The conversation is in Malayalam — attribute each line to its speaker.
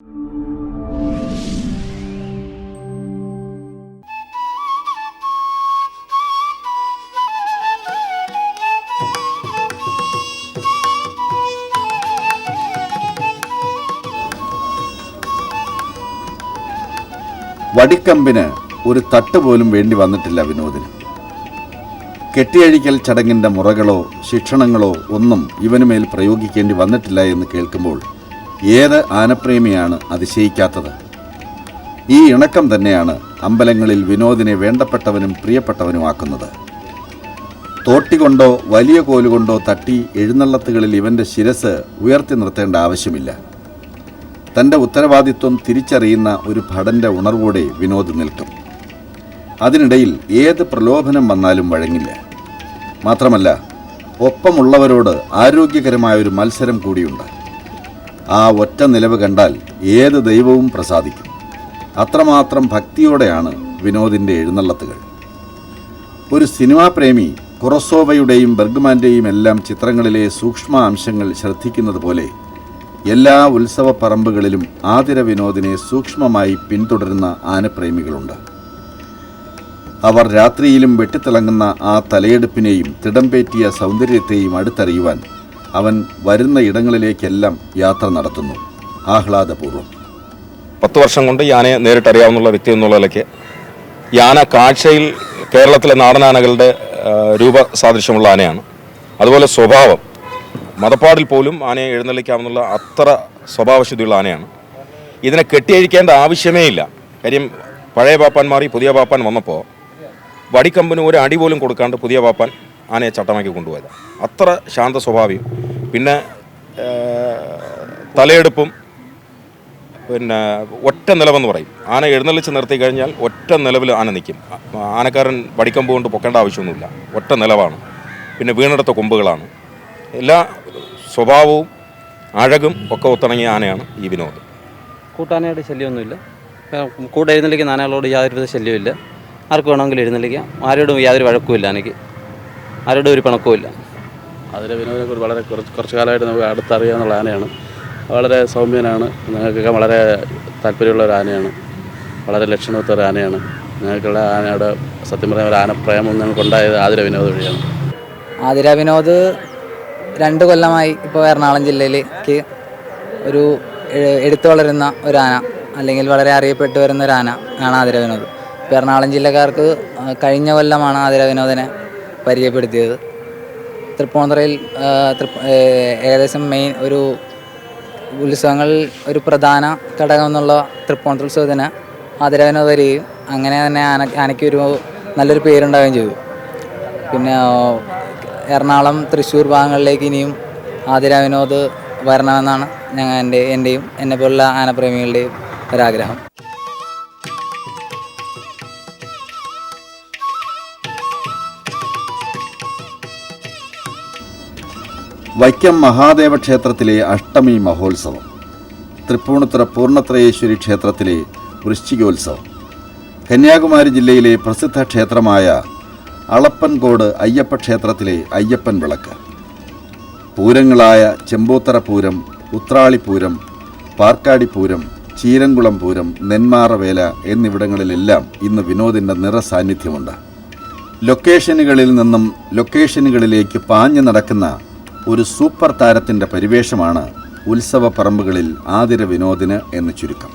Speaker 1: വടിക്കമ്പിന് ഒരു തട്ട് പോലും വേണ്ടി വന്നിട്ടില്ല വിനോദിന്. കെട്ടിയഴിക്കൽ ചടങ്ങിൻ്റെ മുറകളോ ശിക്ഷണങ്ങളോ ഒന്നും ഇവനുമേൽ പ്രയോഗിക്കേണ്ടി വന്നിട്ടില്ല എന്ന് കേൾക്കുമ്പോൾ ഏത് ആനപ്രേമിയാണ് അതിശയിക്കാത്തത്? ഈ ഇണക്കം തന്നെയാണ് അമ്പലങ്ങളിൽ വിനോദിനെ വേണ്ടപ്പെട്ടവനും പ്രിയപ്പെട്ടവനുമാക്കുന്നത്. തോട്ടികൊണ്ടോ വലിയ കോലുകൊണ്ടോ തട്ടി എഴുന്നള്ളത്തുകളിൽ ഇവൻ്റെ ശിരസ് ഉയർത്തി നിർത്തേണ്ട ആവശ്യമില്ല. തൻ്റെ ഉത്തരവാദിത്വം തിരിച്ചറിയുന്ന ഒരു ഭടൻ്റെ ഉണർവോടെ വിനോദ് നിൽക്കും. അതിനിടയിൽ ഏത് പ്രലോഭനം വന്നാലും വഴങ്ങില്ല. മാത്രമല്ല, ഒപ്പമുള്ളവരോട് ആരോഗ്യകരമായൊരു മത്സരം കൂടിയുണ്ട്. ആ ഒറ്റ നിലവ് കണ്ടാൽ ഏത് ദൈവവും പ്രസാദിക്കും. അത്രമാത്രം ഭക്തിയോടെയാണ് വിനോദിൻ്റെ എഴുന്നള്ളത്തുകൾ. ഒരു സിനിമാ പ്രേമി കുറസോവയുടെയും ബർഗ്മാൻ്റെയും എല്ലാം ചിത്രങ്ങളിലെ സൂക്ഷ്മ അംശങ്ങൾ ശ്രദ്ധിക്കുന്നത് പോലെ എല്ലാ ഉത്സവ പറമ്പുകളിലും ആതിര വിനോദിനെ സൂക്ഷ്മമായി പിന്തുടരുന്ന ആനപ്രേമികളുണ്ട്. അവർ രാത്രിയിലും വെട്ടിത്തിളങ്ങുന്ന ആ തലയെടുപ്പിനെയും തിടംപേറ്റിയ സൗന്ദര്യത്തെയും അടുത്തറിയുവാൻ അവൻ വരുന്ന ഇടങ്ങളിലേക്കെല്ലാം യാത്ര നടത്തുന്നു, ആഹ്ലാദപൂർവ്വം.
Speaker 2: 10 വർഷം കൊണ്ട് ഈ ആനയെ നേരിട്ടറിയാവുന്ന വ്യക്തി എന്നുള്ള നിലയ്ക്ക് ഈ ആന കാഴ്ചയിൽ കേരളത്തിലെ നാടനാനകളുടെ രൂപസാദൃശ്യമുള്ള ആനയാണ്. അതുപോലെ സ്വഭാവം, മതപ്പാടിൽ പോലും ആനയെ എഴുന്നള്ളിക്കാമെന്നുള്ള അത്ര സ്വഭാവശുദ്ധിയുള്ള ആനയാണ്. ഇതിനെ കെട്ടിയഴിക്കേണ്ട ആവശ്യമേ ഇല്ല. കാര്യം പഴയ പാപ്പാൻ മാറി പുതിയ പാപ്പാൻ വന്നപ്പോൾ വടിക്കമ്പിന് ഒരു അടി പോലും കൊടുക്കാണ്ട് പുതിയ പാപ്പാൻ ആനയെ ചട്ടമാക്കി കൊണ്ടുപോയത്. അത്ര ശാന്ത സ്വഭാവിയും പിന്നെ തലയെടുപ്പും പിന്നെ ഒറ്റ നിലവെന്ന് പറയും. ആന എഴുന്നള്ളിച്ച് നിർത്തി കഴിഞ്ഞാൽ ഒറ്റ നിലവിൽ ആന നിൽക്കും. ആനക്കാരൻ വടിക്കമ്പ് കൊണ്ട് പൊക്കേണ്ട ആവശ്യമൊന്നുമില്ല. ഒറ്റ നിലവാണ്. പിന്നെ വീണെടുത്ത കൊമ്പുകളാണ്. എല്ലാ സ്വഭാവവും അഴകും ഒക്കെ ഒത്തിണങ്ങിയ ആനയാണ് ഈ വിനോദ്.
Speaker 3: കൂട്ടാനയുടെ ശല്യമൊന്നുമില്ല. കൂടെ എഴുന്നള്ളിക്കുന്ന ആനകളോട് യാതൊരുവിധ ശല്യമില്ല. ആർക്ക് വേണമെങ്കിലും എഴുന്നള്ളിക്കാം. ആരോടും യാതൊരു വഴക്കുമില്ല. എനിക്ക് ആരോടും ഒരു പിണക്കവുമില്ല.
Speaker 4: അതിലെ വിനോദിനെക്കുറിച്ച് വളരെ കുറച്ച് കാലമായിട്ട് നമുക്ക് അടുത്തറിയാവുന്ന ആനയാണ്. വളരെ സൗമ്യനാണ്. ഞങ്ങൾക്കൊക്കെ വളരെ താല്പര്യമുള്ള ഒരു ആനയാണ്. വളരെ ലക്ഷണമൊത്ത ഒരു ആനയാണ്. ഞങ്ങൾക്കുള്ള ആനയുടെ സത്യം പറഞ്ഞ ഒരു ആനപ്രേമം ഞങ്ങൾക്കുണ്ടായത് ആതിര വിനോദ് വഴിയാണ്.
Speaker 5: ആതിര വിനോദ് 2 കൊല്ലമായി ഇപ്പോൾ എറണാകുളം ജില്ലയിലേക്ക് ഒരു എടുത്തു വളരുന്ന ഒരു ആന, അല്ലെങ്കിൽ വളരെ അറിയപ്പെട്ടു വരുന്ന ഒരു ആന ആണ് ആതിര വിനോദ്. ഇപ്പോൾ എറണാകുളം ജില്ലക്കാർക്ക് കഴിഞ്ഞ കൊല്ലമാണ് ആതിര വിനോദിനെ പരിചയപ്പെടുത്തിയത്. തൃപ്പൂണിത്തുറയിൽ ഏകദേശം മെയിൻ ഒരു ഉത്സവങ്ങളിൽ ഒരു പ്രധാന ഘടകം എന്നുള്ള തൃപ്പൂണിത്തുറ ഉത്സവത്തിന് ആതിര വിനോദ് വരികയും അങ്ങനെ തന്നെ ആനയ്ക്കൊരു നല്ലൊരു പേരുണ്ടാവുകയും ചെയ്തു. പിന്നെ എറണാകുളം തൃശ്ശൂർ ഭാഗങ്ങളിലേക്ക് ഇനിയും ആതിര വിനോദ് വരണമെന്നാണ് എൻ്റെയും എന്നെപ്പോലുള്ള ആനപ്രേമികളുടെയും ഒരാഗ്രഹം.
Speaker 1: വൈക്കം മഹാദേവ ക്ഷേത്രത്തിലെ അഷ്ടമി മഹോത്സവം, തൃപ്പൂണിത്തുറ പൂർണ്ണത്രയേശ്വരി ക്ഷേത്രത്തിലെ വൃശ്ചികോത്സവം, കന്യാകുമാരി ജില്ലയിലെ പ്രസിദ്ധ ക്ഷേത്രമായ അളപ്പൻകോട് അയ്യപ്പ ക്ഷേത്രത്തിലെ അയ്യപ്പൻ വിളക്ക്, പൂരങ്ങളായ ചെമ്പോത്തറ പൂരം, ഉത്രാളിപ്പൂരം, പാർക്കാടിപ്പൂരം, ചീരംകുളം പൂരം, നെന്മാറവേല എന്നിവിടങ്ങളിലെല്ലാം ഇന്ന് വിനോദിൻ്റെ നിറസാന്നിധ്യമുണ്ട്. ലൊക്കേഷനുകളിൽ നിന്നും ലൊക്കേഷനുകളിലേക്ക് പാഞ്ഞു നടക്കുന്ന ഒരു സൂപ്പർ താരത്തിൻ്റെ പരിവേഷമാണ് ഉത്സവ പറമ്പുകളിൽ ആതിര വിനോദിന് എന്ന് ചുരുക്കം.